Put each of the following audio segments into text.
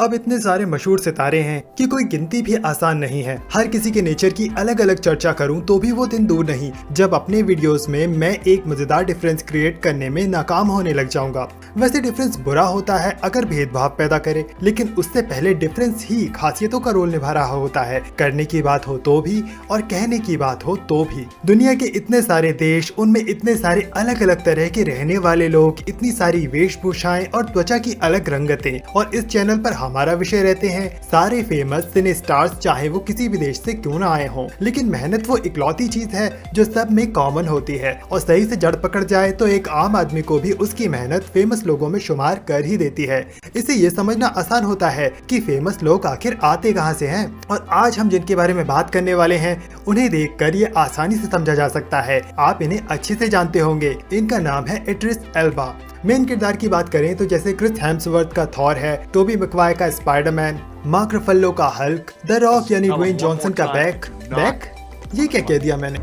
अब इतने सारे मशहूर सितारे हैं कि कोई गिनती भी आसान नहीं है। हर किसी के नेचर की अलग अलग चर्चा करूं तो भी वो दिन दूर नहीं जब अपने वीडियोस में मैं एक मजेदार डिफरेंस क्रिएट करने में नाकाम होने लग जाऊंगा। वैसे डिफरेंस बुरा होता है अगर भेदभाव पैदा करे, लेकिन उससे पहले डिफरेंस ही खासियतों का रोल निभा रहा होता है। करने की बात हो तो भी और कहने की बात हो तो भी। दुनिया के इतने सारे देश, उनमें इतने सारे अलग अलग तरह के रहने वाले लोग, इतनी सारी वेशभूषाएं और त्वचा की अलग रंगतें। और इस चैनल पर हमारा विषय रहते हैं सारे फेमस सिने स्टार्स, चाहे वो किसी भी देश से क्यों ना आए हों। लेकिन मेहनत वो इकलौती चीज है जो सब में कॉमन होती है, और सही से जड़ पकड़ जाए तो एक आम आदमी को भी उसकी मेहनत फेमस लोगों में शुमार कर ही देती है। इसे ये समझना आसान होता है कि फेमस लोग आखिर आते कहां से हैं। और आज हम जिनके बारे में बात करने वाले हैं उन्हें देखकर ये आसानी से समझा जा सकता है। आप इन्हें अच्छे से जानते होंगे। इनका नाम है इड्रिस एल्बा। मेन किरदार की बात करें तो जैसे क्रिस हेम्सवर्थ का थॉर है, टोबी मैगवायर का स्पाइडरमैन, मार्क रफेलो का हल्क, द रॉक यानी ड्वेन जॉनसन का बैक ये क्या कह दिया मैंने।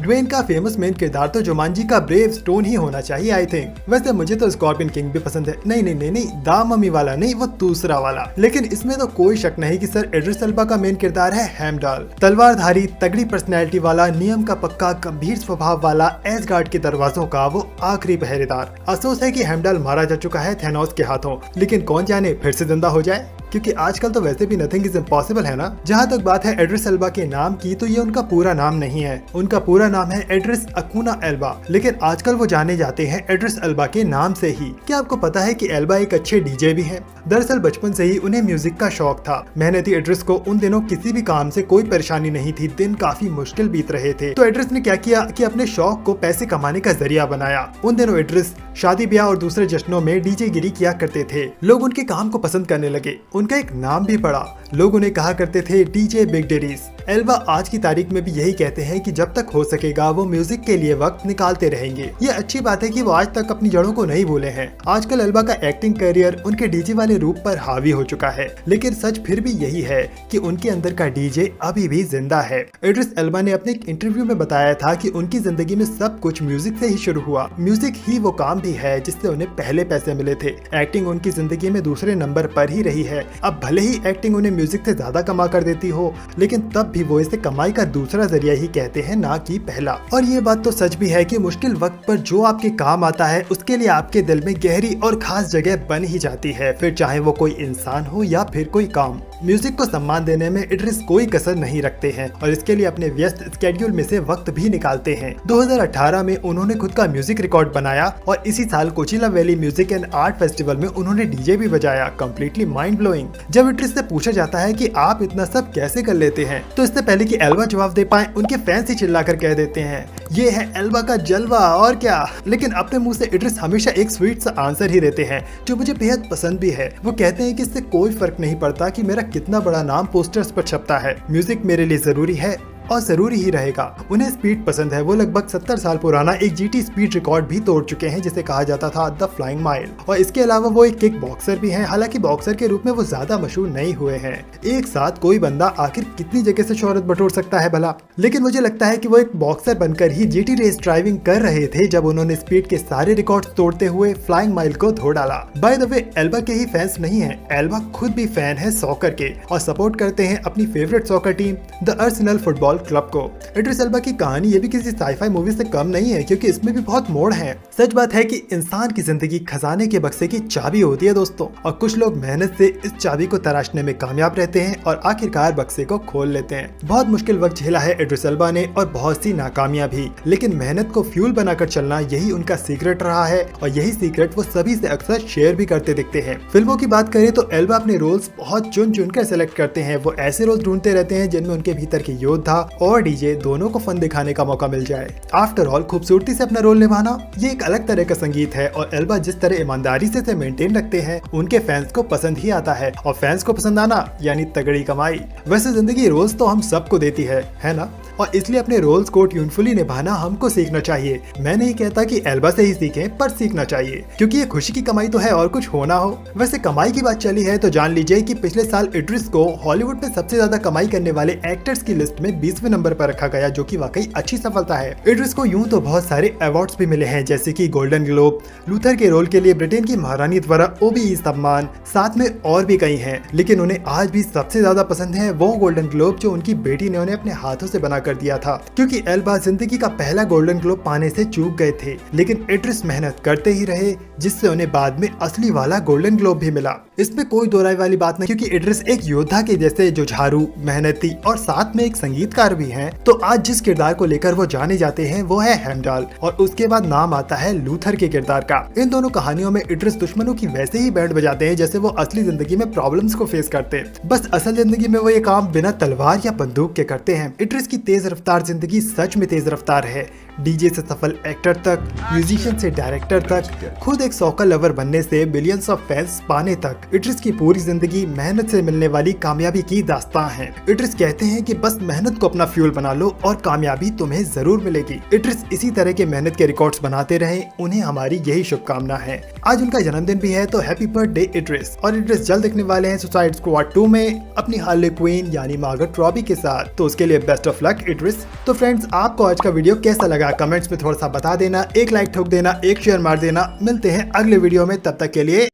ड्वेन का फेमस मेन किरदार तो जुमांजी का ब्रेव स्टोन ही होना चाहिए आई थिंक। वैसे मुझे तो स्कॉर्पियन किंग भी पसंद है। नहीं, दा मम्मी वाला नहीं, वो दूसरा वाला। लेकिन इसमें तो कोई शक नहीं कि सर इड्रिस एल्बा का मेन किरदार है हेमडाल, तलवारधारी, तगड़ी पर्सनैलिटी वाला, नियम का पक्का, गंभीर स्वभाव वाला, एसगार्ड के दरवाजों का वो आखिरी पहरेदार। अफसोस है कि हेमडाल मारा जा चुका है थेनोस के हाथों, लेकिन कौन जाने फिर से जिंदा हो जाए, क्योंकि आजकल तो वैसे भी नथिंग इज इम्पॉसिबल है ना। जहाँ तक बात है इड्रिस एल्बा के नाम की, तो ये उनका पूरा नाम नहीं है। उनका पूरा नाम है इड्रिस अकूना एल्बा, लेकिन आजकल वो जाने जाते हैं इड्रिस एल्बा के नाम से ही। क्या आपको पता है कि एल्बा एक अच्छे डीजे भी हैं? दरअसल बचपन से ही उन्हें म्यूजिक का शौक था। मेहनती इड्रिस को उन दिनों किसी भी काम से कोई परेशानी नहीं थी, दिन काफी मुश्किल बीत रहे थे। तो इड्रिस ने क्या किया कि अपने शौक को पैसे कमाने का जरिया बनाया। उन दिनों इड्रिस शादी ब्याह और दूसरे जश्नों में डीजे गिरी किया करते थे। लोग उनके काम को पसंद करने लगे। उनका एक नाम भी पड़ा, लोग उन्हें कहा करते थे डीजे बिग डेडीज। एल्बा आज की तारीख में भी यही कहते हैं कि जब तक हो सकेगा वो म्यूजिक के लिए वक्त निकालते रहेंगे। ये अच्छी बात है कि वो आज तक अपनी जड़ों को नहीं भूले हैं। आजकल एल्बा का एक्टिंग करियर उनके डीजे वाले रूप पर हावी हो चुका है, लेकिन सच फिर भी यही है कि उनके अंदर का डीजे अभी भी जिंदा है। इड्रिस एल्बा ने अपने एक इंटरव्यू में बताया था कि उनकी जिंदगी में सब कुछ म्यूजिक से ही शुरू हुआ। म्यूजिक ही वो काम भी है जिससे उन्हें पहले पैसे मिले थे। एक्टिंग उनकी जिंदगी में दूसरे नंबर पर ही रही है। अब भले ही एक्टिंग उन्हें म्यूजिक से ज्यादा कमा कर देती हो, लेकिन तब भी वो इसे कमाई का दूसरा जरिया ही कहते हैं, ना कि पहला। और ये बात तो सच भी है कि मुश्किल वक्त पर जो आपके काम आता है उसके लिए आपके दिल में गहरी और खास जगह बन ही जाती है, फिर चाहे वो कोई इंसान हो या फिर कोई काम। म्यूजिक को सम्मान देने में इड्रिस कोई कसर नहीं रखते हैं और इसके लिए अपने व्यस्त स्केड्यूल में से वक्त भी निकालते हैं। 2018 में उन्होंने खुद का म्यूजिक रिकॉर्ड बनाया और इसी साल cochlea valley music and art festival में उन्होंने डीजे भी बजाया। Completely mind blowing. जब इड्रिस से पूछा जाता है कि आप इतना सब कैसे कर लेते हैं, तो इससे पहले कि एल्बा जवाब दे पाए उनके फैंस ही चिल्लाकर कह देते हैं, ये है एल्बा का जलवा और क्या। लेकिन अपने मुंह से इड्रिस हमेशा एक स्वीट सा आंसर ही देते हैं जो मुझे बेहद पसंद भी है। वो कहते हैं कि इससे कोई फर्क नहीं पड़ता कि मेरा कितना बड़ा नाम पोस्टर्स पर छपता है, म्यूजिक मेरे लिए जरूरी है और जरूरी ही रहेगा। उन्हें स्पीड पसंद है। वो लगभग 70 साल पुराना एक जीटी स्पीड रिकॉर्ड भी तोड़ चुके हैं जिसे कहा जाता था द फ्लाइंग माइल। और इसके अलावा वो एक किक बॉक्सर भी हैं, हालांकि बॉक्सर के रूप में वो ज्यादा मशहूर नहीं हुए हैं। एक साथ कोई बंदा आखिर कितनी जगह से शोहरत बटोर सकता है भला। लेकिन मुझे लगता है कि वो एक बॉक्सर बनकर ही जीटी रेस ड्राइविंग कर रहे थे जब उन्होंने स्पीड के सारे रिकॉर्ड तोड़ते हुए फ्लाइंग माइल को धो डाला। बाय द वे, एल्बा के ही फैंस नहीं है, एल्बा खुद भी फैन है सॉकर के और सपोर्ट करते हैं अपनी favourite soccer team the Arsenal football club को। इड्रिस एल्बा की कहानी ये भी किसी साईफाई मूवी से कम नहीं है, क्योंकि इसमें भी बहुत मोड़ हैं। सच बात है कि इंसान की जिंदगी खजाने के बक्से की चाबी होती है दोस्तों, और कुछ लोग मेहनत से इस चाबी को तराशने में कामयाब रहते हैं और आखिरकार बक्से को खोल लेते हैं। बहुत मुश्किल वक्त झेला है इड्रिस एल्बा ने और बहुत सी नाकामियां भी, लेकिन मेहनत को फ्यूल बनाकर चलना यही उनका सीक्रेट रहा है और यही सीक्रेट वो सभी से अक्सर शेयर भी करते दिखते हैं। फिल्मों की बात करें तो एल्बा अपने रोल्स बहुत चुन चुन कर सिलेक्ट करते हैं। वो ऐसे रोल ढूंढते रहते हैं जिनमें उनके भीतर के योद्धा और डीजे दोनों को फन दिखाने का मौका मिल जाए। आफ्टर ऑल, खूबसूरती से अपना रोल निभाना ये एक अलग तरह का संगीत है और एल्बा जिस तरह ईमानदारी से इसे मेंटेन रखते हैं उनके फैंस को पसंद ही आता है, और फैंस को पसंद आना यानी तगड़ी कमाई। वैसे जिंदगी रोल्स तो हम सबको देती है ना, और इसलिए अपने रोल्स को ट्यूनफुली निभाना हमको सीखना चाहिए। मैं नहीं कहता कि एल्बा से ही सीखें, पर सीखना चाहिए, क्योंकि ये खुशी की कमाई तो है और कुछ होना हो। वैसे कमाई की बात चली है तो जान लीजिए कि पिछले साल इड्रिस को हॉलीवुड में सबसे ज्यादा कमाई करने वाले एक्टर्स की लिस्ट में 20 20वें नंबर पर रखा गया, जो कि वाकई अच्छी सफलता है। इड्रिस को यूं तो बहुत सारे अवार्ड्स भी मिले हैं, जैसे कि गोल्डन ग्लोब, लूथर के रोल के लिए ब्रिटेन की महारानी द्वारा OBE सम्मान, साथ में और भी कई हैं। लेकिन उन्हें आज भी सबसे ज्यादा पसंद है वो गोल्डन ग्लोब जो उनकी बेटी ने उन्हें अपने हाथों से बना कर दिया था, क्योंकि एल्बा जिंदगी का पहला गोल्डन ग्लोब पाने से चूक गए थे। लेकिन इड्रिस मेहनत करते ही रहे, जिससे उन्हें बाद में असली वाला गोल्डन ग्लोब भी मिला। इसमें कोई दो राय वाली बात नहीं, क्योंकि इड्रिस एक योद्धा के जैसे जुझारू, मेहनती और साथ में एक संगीतकार भी हैं। तो आज जिस किरदार को लेकर वो जाने जाते हैं वो है हेमडाल, और उसके बाद नाम आता है लूथर के किरदार का। इन दोनों कहानियों में इड्रिस दुश्मनों की वैसे ही बैंड बजाते हैं जैसे वो असली जिंदगी में प्रॉब्लम्स को फेस करते, बस असल जिंदगी में वो ये काम बिना तलवार या बंदूक के करते हैं। इड्रिस की तेज रफ्तार जिंदगी सच में तेज रफ्तार है। डीजे से सफल एक्टर तक, म्यूजिशियन से डायरेक्टर तक, खुद एक सॉकर लवर बनने से बिलियंस ऑफ फैंस पाने तक, इड्रिस की पूरी जिंदगी मेहनत से मिलने वाली कामयाबी की दास्तां है। इड्रिस कहते हैं कि बस मेहनत को अपना फ्यूल बना लो और कामयाबी तुम्हें जरूर मिलेगी। इड्रिस इसी तरह के मेहनत के रिकॉर्ड्स बनाते रहे, उन्हें हमारी यही शुभकामना है। आज उनका जन्मदिन भी है, तो हैप्पी बर्थडे इड्रिस। और इड्रिस जल्द दिखने वाले हैं सुसाइड स्क्वाड 2 में अपनी हार्ले क्वीन यानी मार्गरेट रॉबी के साथ, तो उसके लिए बेस्ट ऑफ लक इड्रिस। तो फ्रेंड्स, आपको आज का वीडियो कैसा लगा कमेंट्स में थोड़ा सा बता देना, एक लाइक ठोक देना, एक शेयर मार देना। मिलते हैं अगले वीडियो में, तब तक के लिए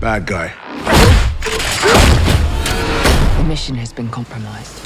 Bad guy. The mission has been compromised.